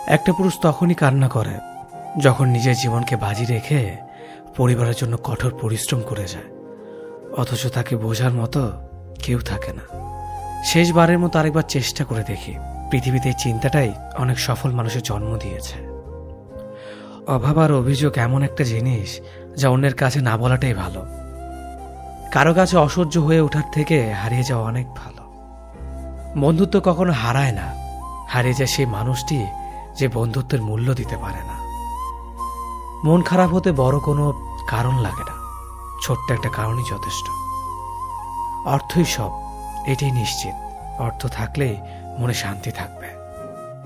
একটা পুরুষ তখনই কান্না করে যখন নিজের জীবনকে বাজি রেখে পরিবারের জন্য কঠোর পরিশ্রম করে যায়, অথচ তাকে বোঝার মতো কেউ থাকে না। শেষবারের মতো আরেকবার চেষ্টা করে দেখি। পৃথিবীতে এই চিন্তাটাই অনেক সফল মানুষের জন্ম দিয়েছে। অভাব আর অভিযোগ এমন একটা জিনিস যা অন্যের কাছে না বলাটাই ভালো। কারো কাছে অসহ্য হয়ে ওঠার থেকে হারিয়ে যাওয়া অনেক ভালো। বন্ধুত্ব কখনো হারায় না, হারিয়ে যায় সেই মানুষটি যে বন্ধুত্বের মূল্য দিতে পারে না। মন খারাপ হতে বড় কোনো কারণ লাগে না, ছোট্ট একটা কারণই যথেষ্ট। অর্থই সব, এটাই নিশ্চিত। অর্থ থাকলেই মনে শান্তি থাকবে।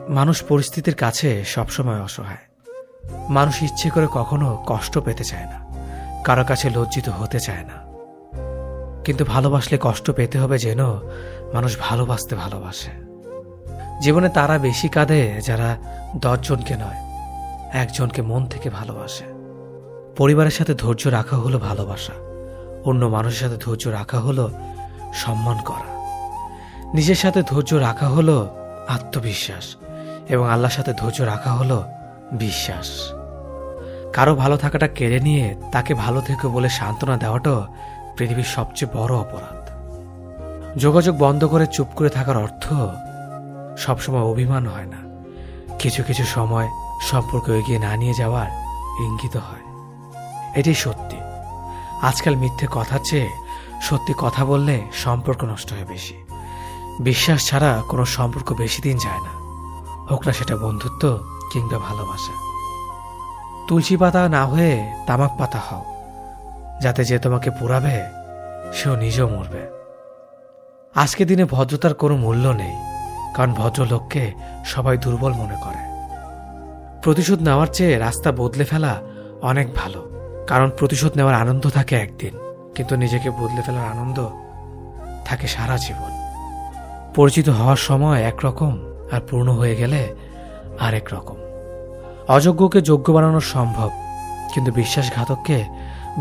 মানুষ পরিস্থিতির কাছে সবসময় অসহায়। মানুষ ইচ্ছে করে কখনো কষ্ট পেতে চায় না, কারো কাছে লজ্জিত হতে চায় না। কিন্তু ভালোবাসলে কষ্ট পেতে হবে যেন মানুষ ভালোবাসতে ভালোবাসে। জীবনে তারা বেশি কাঁদে যারা 10 জনকে নয়, একজনকে মন থেকে ভালোবাসে। পরিবারের সাথে ধৈর্য রাখা হলো ভালোবাসা, অন্য মানুষের সাথে ধৈর্য রাখা হলো সম্মান করা। নিজের সাথে ধৈর্য রাখা হলো আত্মবিশ্বাস, এবং আল্লাহর সাথে ধৈর্য রাখা হলো বিশ্বাস। কারো ভালো থাকাটা কেড়ে নিয়ে তাকে ভালো থেকো বলে সান্ত্বনা দেওয়াটাও পৃথিবীর সবচেয়ে বড় অপরাধ। যোগাযোগ বন্ধ করে চুপ করে থাকার অর্থ সবসময় অভিমান হয় না, কিছু কিছু সময় সম্পর্ক এগিয়ে না নিয়ে যাওয়ার ইঙ্গিত হয়। এটাই সত্যি। আজকাল মিথ্যে কথার চেয়ে সত্যি কথা বললে সম্পর্ক নষ্ট হয় বেশি। বিশ্বাস ছাড়া কোনো সম্পর্ক বেশি দিন যায় না, হোক না সেটা বন্ধুত্ব কিংবা ভালোবাসা। তুলসী পাতা না হয়ে তামাক পাতা হও, যাতে যে তোমাকে পোড়াবে সেও নিজেও মরবে। আজকে দিনে ভদ্রতার কোনো মূল্য নেই, কারণ ভদ্রলোককে সবাই দুর্বল মনে করে। প্রতিশোধ নেওয়ার চেয়ে রাস্তা বদলে ফেলা অনেক ভালো, কারণ প্রতিশোধ নেওয়ার আনন্দ থাকে একদিন, কিন্তু নিজেকে বদলে ফেলার আনন্দ থাকে সারা জীবন। পরিচিত হওয়ার সময় একরকম, আর পূর্ণ হয়ে গেলে আরেক রকম। অযোগ্যকে যোগ্য বানানো সম্ভব, কিন্তু বিশ্বাসঘাতককে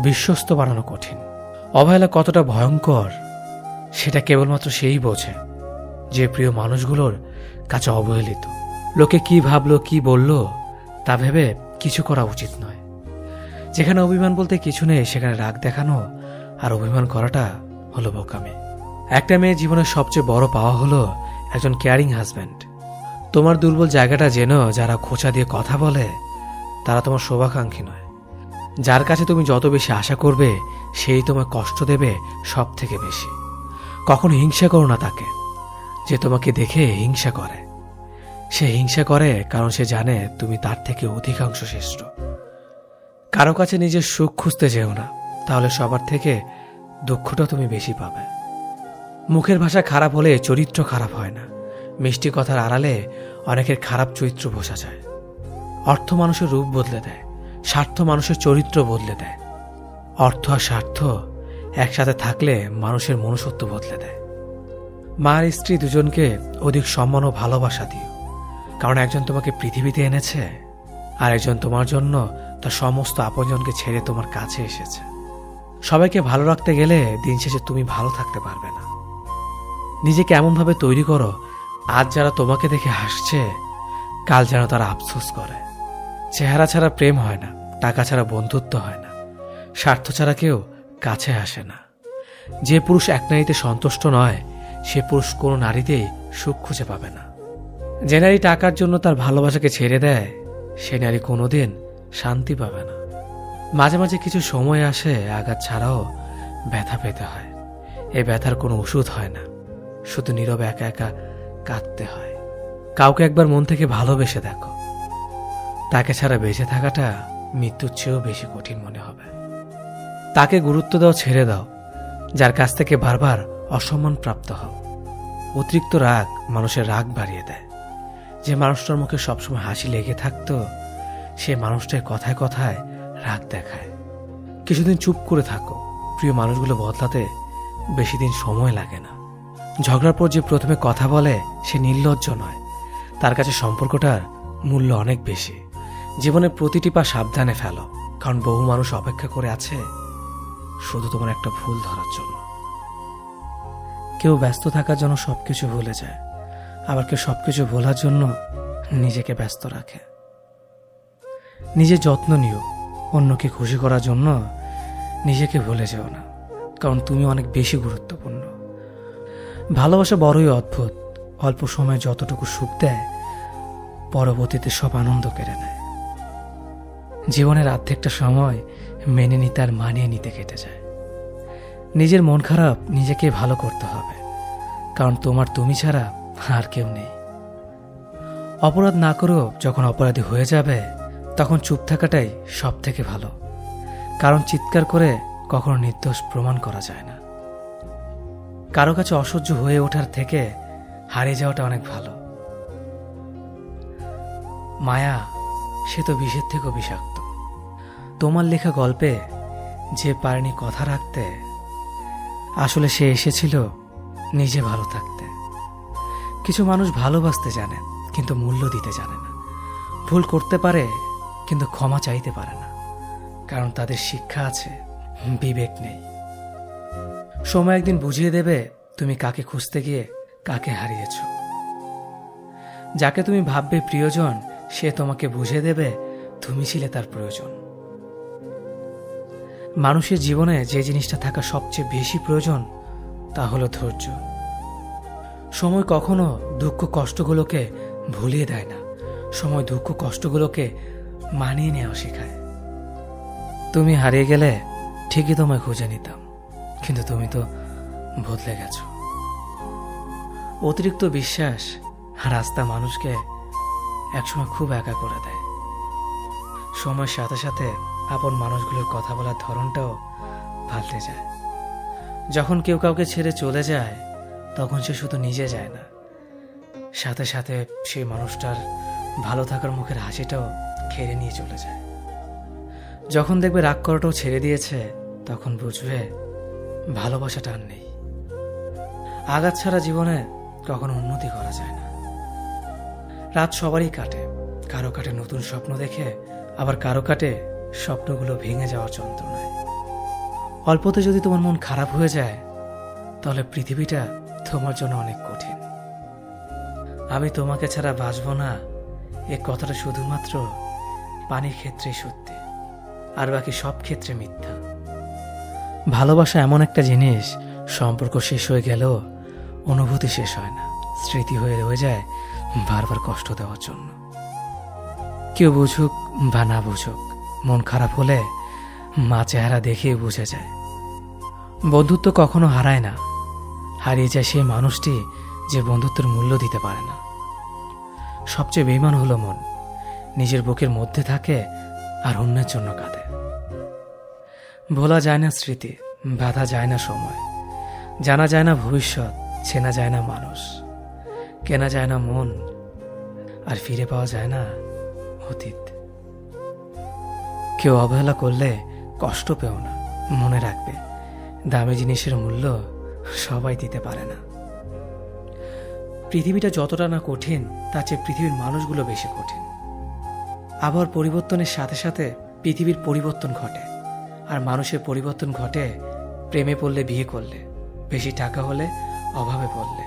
বিশ্বস্ত বানানো কঠিন। অবহেলা কতটা ভয়ঙ্কর সেটা কেবলমাত্র সেই বোঝে যে প্রিয় মানুষগুলোর কাছে অবহেলিত। লোকে কি ভাবলো কি বলল তা ভেবে কিছু করা উচিত নয়। যেখানে অভিমান বলতে কিছু নেই সেখানে রাগ দেখানো আর অভিমান করাটা হলো বোকামি। একটা মেয়ের জীবনের সবচেয়ে বড় পাওয়া হলো একজন কেয়ারিং হাজব্যান্ড। তোমার দুর্বল জায়গাটা যেন যারা খোঁচা দিয়ে কথা বলে তারা তোমার শুভাকাঙ্ক্ষী নয়। যার কাছে তুমি যত বেশি আশা করবে সেই তোমায় কষ্ট দেবে সব থেকে বেশি। কখনো হিংসা করো না তাকে যে তোমাকে দেখে হিংসা করে। সে হিংসা করে কারণ সে জানে তুমি তার থেকে অধিকাংশ শ্রেষ্ঠ। কারো কাছে নিজের সুখ খুঁজতে যেও না, তাহলে সবার থেকে দুঃখটা তুমি বেশি পাবে। মুখের ভাষা খারাপ হলে চরিত্র খারাপ হয় না। মিষ্টি কথার আড়ালে অনেকের খারাপ চরিত্র বোঝা যায়। অর্থ মানুষের রূপ বদলে দেয়, স্বার্থ মানুষের চরিত্র বদলে দেয়। অর্থ আর স্বার্থ একসাথে থাকলে মানুষের মনুষ্যত্ব বদলে দেয়। মা আর স্ত্রী দুজনকে অধিক সম্মান ও ভালোবাসা দিও, কারণ একজন তোমাকে পৃথিবীতে এনেছে আর একজন তোমার জন্য তার সমস্ত আপনজনকে ছেড়ে তোমার কাছে এসেছে। সবাইকে ভালো রাখতে গেলে দিন শেষে তুমি ভালো থাকতে পারবে না। নিজেকে এমনভাবে তৈরি করো আজ যারা তোমাকে দেখে হাসছে কাল যেন তারা আফসোস করে। চেহারা ছাড়া প্রেম হয় না, টাকা ছাড়া বন্ধুত্ব হয় না, স্বার্থ ছাড়া কেউ কাছে আসে না। যে পুরুষ এক নারীতে সন্তুষ্ট নয় সে পুরুষ কোনো নারীতেই সুখ খুঁজে পাবে না। যে নারী টাকার জন্য তার ভালোবাসাকে ছেড়ে দেয় সে নারী কোনোদিন শান্তি পাবে না। মাঝে মাঝে কিছু সময় আসে আঘাত ছাড়াও ব্যথা পেতে হয়। এই ব্যথার কোনো ওষুধ হয় না, শুধু নীরবে একা একা কাঁদতে হয়। কাউকে একবার মন থেকে ভালোবেসে দেখো, তাকে ছাড়া বেঁচে থাকাটা মৃত্যুর চেয়েও বেশি কঠিন মনে হবে। তাকে গুরুত্ব দাও, ছেড়ে দাও যার কাছ থেকে বারবার অসম্মান প্রাপ্ত হও। অতিরিক্ত রাগ মানুষের রাগ বাড়িয়ে দেয়। যে মানুষটার মুখে সবসময় হাসি লেগে থাকতো সে মানুষটার কথায় কথায় রাগ দেখায়। কিছুদিন চুপ করে থাকো, প্রিয় মানুষগুলো বদলাতে বেশি দিন সময় লাগে না। ঝগড়ার পর যে প্রথমে কথা বলে সে নির্লজ্জ নয়, তার কাছে সম্পর্কটার মূল্য অনেক বেশি। জীবনের প্রতিটি পা সাবধানে ফেলো, কারণ বহু মানুষ অপেক্ষা করে আছে শুধু তোমার একটা ভুল ধরার জন্য। কেউ ব্যস্ত থাকার জন্য সবকিছু ভুলে যায়, আবার কেউ সবকিছু ভোলার জন্য নিজেকে ব্যস্ত রাখে। নিজের যত্ন নিও, অন্যকে খুশি করার জন্য নিজেকে ভুলে যেও না, কারণ তুমি অনেক বেশি গুরুত্বপূর্ণ। ভালোবাসা বড়ই অদ্ভুত, অল্প সময়ে যতটুকু সুখ দেয় পরবর্তীতে সব আনন্দ কেড়ে নেয়। জীবনের অর্ধেকটা সময় মেনে নিতে আর মানিয়ে নিতে কেটে যায়। নিজের মন খারাপ নিজেকে ভালো করতে হবে, কারণ তোমার তুমি ছাড়া আর কেউ নেই। অপরাধ না করেও যখন অপরাধী হয়ে যাবে তখন চুপ থাকাটাই সব থেকে ভালো, কারণ চিৎকার করে কখনো নির্দোষ প্রমাণ করা যায় না। কারো কাছে অসহ্য হয়ে ওঠার থেকে হারিয়ে যাওয়াটা অনেক ভালো। মায়া সে তো বিষের থেকেও বিষাক্ত। তোমার লেখা গল্পে যে পারেনি কথা রাখতে, আসলে সে এসেছিল নিজে ভালো থাকতে। কিছু মানুষ ভালোবাসতে জানে কিন্তু মূল্য দিতে জানে না। ভুল করতে পারে কিন্তু ক্ষমা চাইতে পারে না, কারণ তাদের শিক্ষা আছে, বিবেক নেই। সময় একদিন বুঝিয়ে দেবে তুমি কাকে খুঁজতে গিয়ে কাকে হারিয়েছ। যাকে তুমি ভাববে প্রিয়জন সে তোমাকে বুঝিয়ে দেবে তুমি ছিলে তার প্রয়োজন। মানুষের জীবনে যে জিনিসটা থাকা সবচেয়ে বেশি প্রয়োজন তা হলো ধৈর্য। সময় কখনো দুঃখ কষ্টগুলোকে ভুলিয়ে দেয় না, সময় দুঃখ কষ্টগুলোকে মানিয়ে নেওয়া শেখায়। তুমি হারিয়ে গেলে ঠিকই তোমায় খুঁজে নিতাম, কিন্তু তুমি তো বদলে গেছো। অতিরিক্ত বিশ্বাস রাস্তা মানুষকে একসময় খুব একা করে দেয়। সময়ের সাথে সাথে আপন মানুষগুলোর কথা বলার ধরনটাও পাল্টে যায়। যখন কেউ কাউকে ছেড়ে চলে যায় তখন সে শুধু নিজে যায় না, সাথে সাথে সেই মানুষটার ভালো থাকার মুখের হাসিটাও কেড়ে নিয়ে চলে যায়। যখন দেখবে রাগ করাটাও ছেড়ে দিয়েছে তখন বুঝবে ভালোবাসাটা আর নেই। আঘাত ছাড়া জীবনে কখনো উন্নতি করা যায় না। রাত সবারই কাটে, কারো কাটে নতুন স্বপ্ন দেখে, আবার কারো কাটে স্বপ্নগুলো ভেঙে যাওয়ার যন্ত্রণায়। অল্পতে যদি তোমার মন খারাপ হয়ে যায় তাহলে পৃথিবীটা তোমার জন্য অনেক কঠিন। আমি তোমাকে ছাড়া বাঁচব না, এ কথাটা শুধুমাত্র পানির ক্ষেত্রেই সত্যি, আর বাকি সব ক্ষেত্রে মিথ্যা। ভালোবাসা এমন একটা জিনিস, সম্পর্ক শেষ হয়ে গেলেও অনুভূতি শেষ হয় না, স্মৃতি হয়ে রয়ে যায় বারবার কষ্ট দেওয়ার জন্য। কেউ বুঝুক বা না বুঝুক, মন খারাপ হলে মা চেহারা দেখেই বুঝে যায়। বন্ধুত্ব কখনো হারায় না, হারিয়ে যায় সেই মানুষটি যে বন্ধুত্বের মূল্য দিতে পারে না। সবচেয়ে বেঈমান হলো মন, নিজের বুকের মধ্যে থাকে আর অন্যের জন্য কাঁদে। ভোলা যায় না স্মৃতি, বাধা যায় না সময়, জানা যায় না ভবিষ্যৎ, চেনা যায় না মানুষ, কেনা যায় না মন, আর ফিরে পাওয়া যায় না অতীত। কেউ অবহেলা করলে কষ্ট পেও না, মনে রাখবে দামি জিনিসের মূল্য সবাই দিতে পারে না। পৃথিবীটা যতটা না কঠিন তার চেয়ে পৃথিবীর মানুষগুলো বেশি কঠিন। আবহাওয়ার পরিবর্তনের সাথে সাথে পৃথিবীর পরিবর্তন ঘটে, আর মানুষের পরিবর্তন ঘটে প্রেমে পড়লে, বিয়ে করলে, বেশি টাকা হলে, অভাবে পড়লে।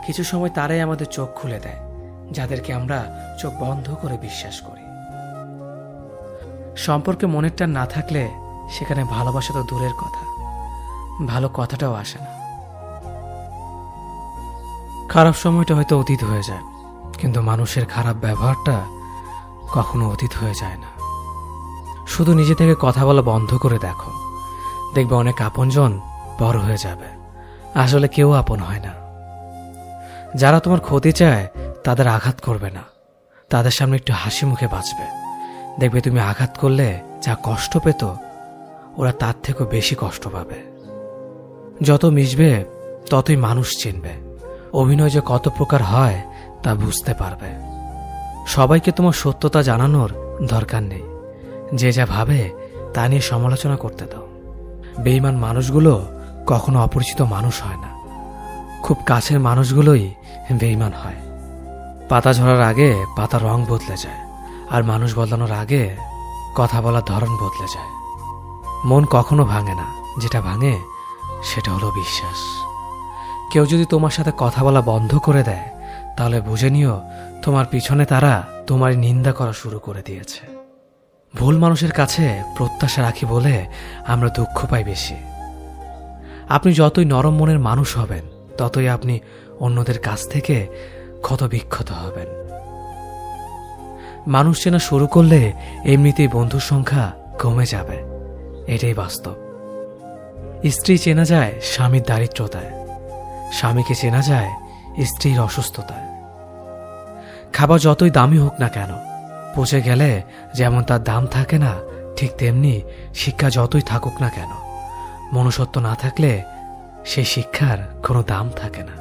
কিছু সময় তারাই আমাদের চোখ খুলে দেয় যাদেরকে আমরা চোখ বন্ধ করে বিশ্বাস করি। সম্পর্কে মনের টান না থাকলে সেখানে ভালোবাসা তো দূরের কথা, ভালো কথাটাও আসে না। খারাপ সময়টা হয়তো অতীত হয়ে যায়, কিন্তু মানুষের খারাপ ব্যবহারটা কখনো অতীত হয়ে যায় না। শুধু নিজে থেকে কথা বলা বন্ধ করে দেখো, দেখবে অনেক আপনজন বড় হয়ে যাবে। আসলে কেউ আপন হয় না। যারা তোমার ক্ষতি চায় তাদের আঘাত করবে না, তাদের সামনে একটু হাসি মুখে বাঁচবে। দেখবে তুমি আঘাত করলে যা কষ্ট পেত ওরা তার থেকেও বেশি কষ্ট পাবে। যত মিশবে ততই মানুষ চিনবে, অভিনয় যে কত প্রকার হয় তা বুঝতে পারবে। সবাইকে তোমার সত্যতা জানানোর দরকার নেই, যে যা ভাবে তা নিয়ে সমালোচনা করতে দাও। বেঈমান মানুষগুলো কখনো অপরিচিত মানুষ হয় না, খুব কাছের মানুষগুলোই বেঈমান হয়। পাতা ঝরার আগে পাতার রং বদলে যায়, আর মানুষ বদলানোর আগে কথা বলার ধরন বদলে যায়। মন কখনো ভাঙে না, যেটা ভাঙে সেটা হলো বিশ্বাস। কেউ যদি তোমার সাথে কথা বলা বন্ধ করে দেয় তাহলে বুঝে নিও তোমার পিছনে তারা তোমার নিন্দা করা শুরু করে দিয়েছে। ভুল মানুষের কাছে প্রত্যাশা রাখি বলে আমরা দুঃখ পাই বেশি। আপনি যতই নরম মনের মানুষ হবেন, ততই আপনি অন্যদের কাছ থেকে ক্ষত বিক্ষত হবেন। মানুষ চেনা শুরু করলে এমনিতেই বন্ধুর সংখ্যা কমে যাবে, এটাই বাস্তব। স্ত্রী চেনা যায় স্বামীর দারিদ্রতায়, স্বামীকে চেনা যায় স্ত্রীর অসুস্থতায়। খাবার যতই দামি হোক না কেন, পচে গেলে যেমন তার দাম থাকে না, ঠিক তেমনি শিক্ষা যতই থাকুক না কেন, মনুষ্যত্ব না থাকলে সেই শিক্ষার কোনো দাম থাকে না।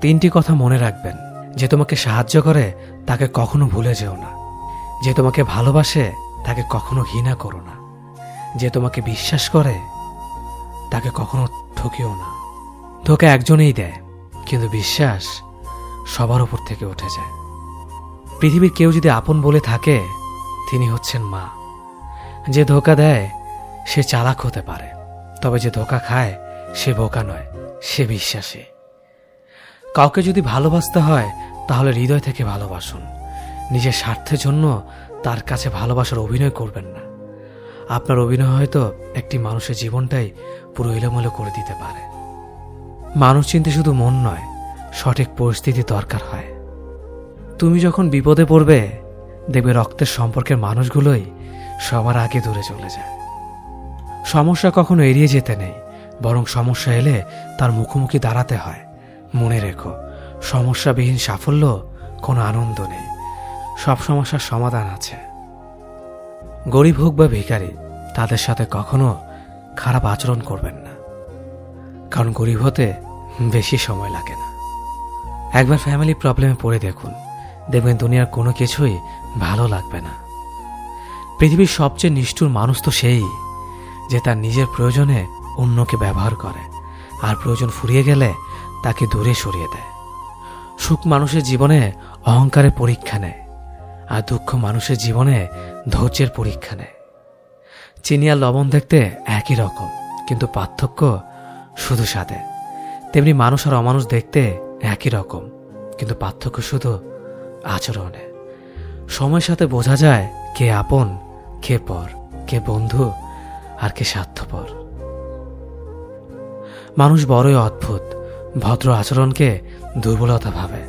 3টি কথা মনে রাখবেন। যে তোমাকে সাহায্য করে তাকে কখনো ভুলে যেও না। যে তোমাকে ভালোবাসে তাকে কখনো ঘৃণা করো না। যে তোমাকে বিশ্বাস করে তাকে কখনো ঠকিও না। ধোঁকা একজনেই দেয়, কিন্তু বিশ্বাস সবার উপর থেকে উঠে যায়। পৃথিবীর কেউ যদি আপন বলে থাকে, তিনি হচ্ছেন মা। যে ধোঁকা দেয় সে চালাক হতে পারে, তবে যে ধোঁকা খায় সে বোকা নয়, সে বিশ্বাসী। কাউকে যদি ভালোবাসতে হয় তাহলে হৃদয় থেকে ভালোবাসুন। নিজের স্বার্থের জন্য তার কাছে ভালোবাসার অভিনয় করবেন না। আপনার অভিনয় হয়তো একটি মানুষের জীবনটাই পুরো এলোমেলো করে দিতে পারে। মানুষ চিনতে শুধু মন নয়, সঠিক পরিস্থিতি দরকার হয়। তুমি যখন বিপদে পড়বে, দেখবে রক্তের সম্পর্কের মানুষগুলোই সবার আগে দূরে চলে যায়। সমস্যা কখনো এড়িয়ে যেতে নেই, বরং সমস্যা এলে তার মুখোমুখি দাঁড়াতে হয়। মনে রেখো, সমস্যাবিহীন সাফল্য কোনো আনন্দ নেই। সব সমস্যার সমাধান আছে। গরিব হোক বা ভিখারি, তাদের সাথে কখনো খারাপ আচরণ করবেন না, কারণ গরিব হতে বেশি সময় লাগে না। একবার ফ্যামিলি প্রবলেমে পড়ে দেখুন, দেখবেন দুনিয়ার কোনো কিছুই ভালো লাগবে না। পৃথিবীর সবচেয়ে নিষ্ঠুর মানুষ তো সেই, যে তার নিজের প্রয়োজনে অন্যকে ব্যবহার করে, আর প্রয়োজন ফুরিয়ে গেলে তাকে দূরে সরিয়ে দেয়। সুখ মানুষের জীবনে অহংকারের পরীক্ষা নেয়, আর দুঃখ মানুষের জীবনে ধৈর্যের পরীক্ষা নেয়। চিনি আর লবণ দেখতে একই রকম, কিন্তু পার্থক্য শুধু স্বাদে। তেমনি মানুষ আর অমানুষ দেখতে একই রকম, কিন্তু পার্থক্য শুধু আচরণে। সময়ের সাথে বোঝা যায় কে আপন, কে পর, কে বন্ধু আর কে স্বার্থপর। মানুষ বড়ই অদ্ভুত। ভদ্র আচরণকে দুর্বলতা ভাবে,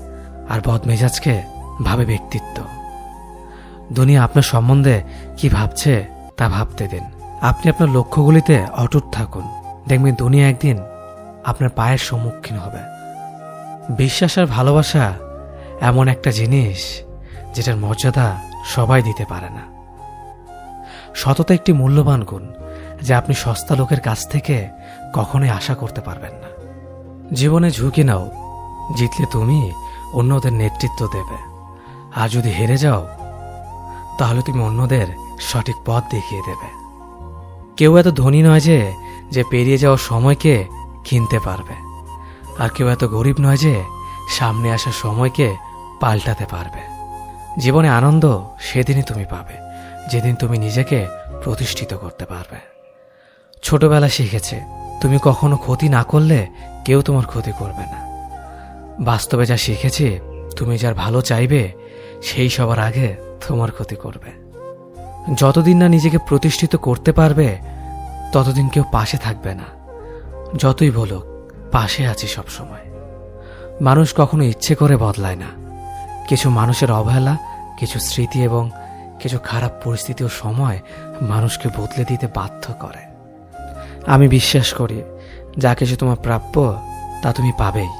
আর বদমেজাজকে ভাবে ব্যক্তিত্ব। দুনিয়া আপনার সম্বন্ধে কি ভাবছে তা ভাবতে দিন। আপনি আপনার লক্ষ্যগুলিতে অটুট থাকুন, দেখবেন দুনিয়া একদিন আপনার পায়ের সম্মুখীন হবে। বিশ্বাস আর ভালোবাসা এমন একটা জিনিস যেটার মর্যাদা সবাই দিতে পারে না। সততা একটি মূল্যবান গুণ, যা আপনি সস্তা লোকের কাছ থেকে কখনোই আশা করতে পারবেন না। জীবনে ঝুঁকি নাও। জিতলে তুমি অন্যদের নেতৃত্ব দেবে, আর যদি হেরে যাও তাহলে তুমি অন্যদের সঠিক পথ দেখিয়ে দেবে। কেউ এত ধনী নয় যে পেরিয়ে যাওয়ার সময়কে কিনতে পারবে, আর কেউ এত গরিব নয় যে সামনে আসার সময়কে পাল্টাতে পারবে। জীবনে আনন্দ সেদিনই তুমি পাবে, যেদিন তুমি নিজেকে প্রতিষ্ঠিত করতে পারবে। ছোটবেলা শিখেছে, তুমি কখনো ক্ষতি না করলে কেউ তোমার ক্ষতি করবে না। বাস্তবে যা শিখেছি, তুমি যার ভালো চাইবে সেই সবার আগে তোমার ক্ষতি করবে। যতদিন না নিজেকে প্রতিষ্ঠিত করতে পারবে, ততদিন কেউ পাশে থাকবে না। যতই বলুক, পাশে আছি সব সময়। মানুষ কখনো ইচ্ছে করে বদলায় না। কিছু মানুষের অবহেলা, কিছু স্মৃতি এবং কিছু খারাপ পরিস্থিতি ও সময় মানুষকে বদলে দিতে বাধ্য করে। আমি বিশ্বাস করি, যা কিছু তোমার প্রাপ্য তা তুমি পাবেই।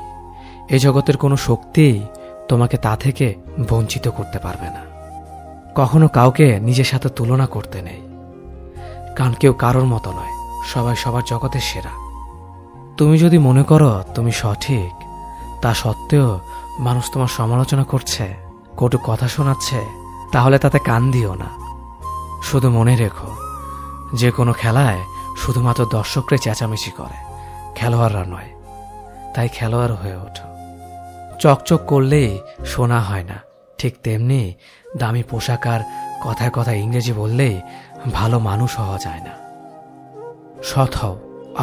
এই জগতের কোনো শক্তিই তোমাকে তা থেকে বঞ্চিত করতে পারবে না। কখনো কাউকে নিজের সাথে তুলনা করতে নেই, কারণ কেউ কারোর মতো নয়, সবাই সবার জগতের সেরা। তুমি যদি মনে করো তুমি সঠিক, তা সত্ত্বেও মানুষ তোমার সমালোচনা করছে, কটু কথা শোনাচ্ছে, তাহলে তাতে কান দিও না। শুধু মনে রেখো, যে কোনো খেলায় শুধুমাত্র দর্শকরা চেঁচামেচি করে, খেলোয়াড়রা নয়। তাই খেলোয়াড় হয়ে ওঠো। চকচক করলেই শোনা হয় না, ঠিক তেমনি দামি পোশাক আর কথায় কথায় ইংরেজি বললেই ভালো মানুষ হওয়া যায় না। সৎ হও,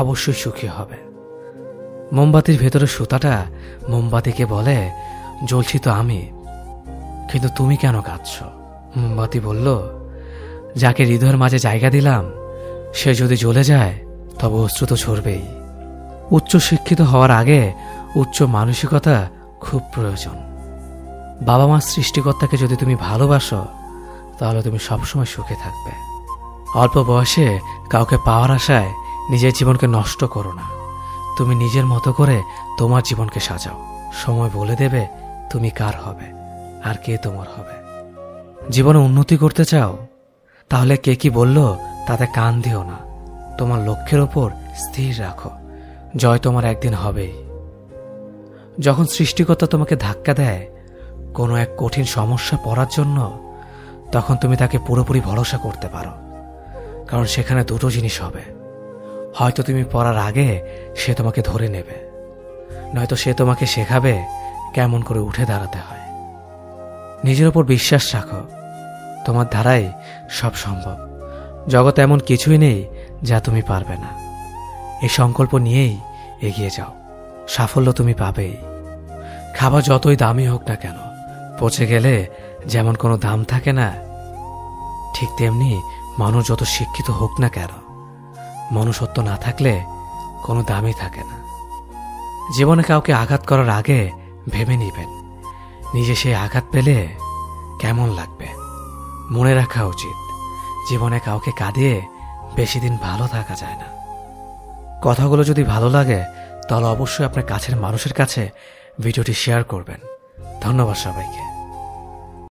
অবশ্যই সুখী হবে। মোমবাতির ভেতরে সুতাটা মোমবাতিকে বলে, জ্বলছি তো আমি, কিন্তু তুমি কেন কাঁদছ? মোমবাতি বলল, যাকে হৃদয়ের মাঝে জায়গা দিলাম সে যদি জ্বলে যায় তবে অশ্রু তো ঝরবেই। উচ্চ শিক্ষিত হওয়ার আগে উচ্চ মানসিকতা খুব প্রয়োজন। বাবা মার সৃষ্টিকর্তাকে যদি তুমি ভালোবাসো তাহলে তুমি সবসময় সুখে থাকবে। অল্প বয়সে কাউকে পাওয়ার আশায় নিজের জীবনকে নষ্ট করো না। তুমি নিজের মতো করে তোমার জীবনকে সাজাও। সময় বলে দেবে তুমি কার হবে আর কে তোমার হবে। জীবনে উন্নতি করতে চাও? তাহলে কে কি বলল তাতে কান দিও না। তোমার লক্ষ্যের ওপর স্থির রাখো, জয় তোমার একদিন হবেই। যখন সৃষ্টিকর্তা তোমাকে ধাক্কা দেয় কোনো এক কঠিন সমস্যা পড়ার জন্য, তখন তুমি তাকে পুরোপুরি ভরসা করতে পারো। কারণ সেখানে দুটো জিনিস হবে, হয়তো তুমি পড়ার আগে সে তোমাকে ধরে নেবে, নয়তো সে তোমাকে শেখাবে কেমন করে উঠে দাঁড়াতে হয়। নিজের ওপর বিশ্বাস রাখো, তোমার দ্বারাই সব সম্ভব। জগতে এমন কিছুই নেই যা তুমি পারবে না। এই সংকল্প নিয়েই এগিয়ে যাও, সাফল্য তুমি পাবেই। খাবার যতই দামি হোক না কেন, পচে গেলে যেমন কোনো দাম থাকে না, ঠিক তেমনি মানুষ যত শিক্ষিত হোক না কেন, মনুষ্যত্ব না থাকলে কোনো দামই থাকে না। জীবনে কাউকে আঘাত করার আগে ভেবে নিবেন নিজে সেই আঘাত পেলে কেমন লাগবে। মনে রাখা উচিত, জীবনে কাউকে কাঁদিয়ে বেশি দিন ভালো থাকা যায় না। কথাগুলো যদি ভালো লাগে তাহলে অবশ্যই আপনার কাছের মানুষের কাছে ভিডিওটি শেয়ার করবেন। ধন্যবাদ সবাইকে।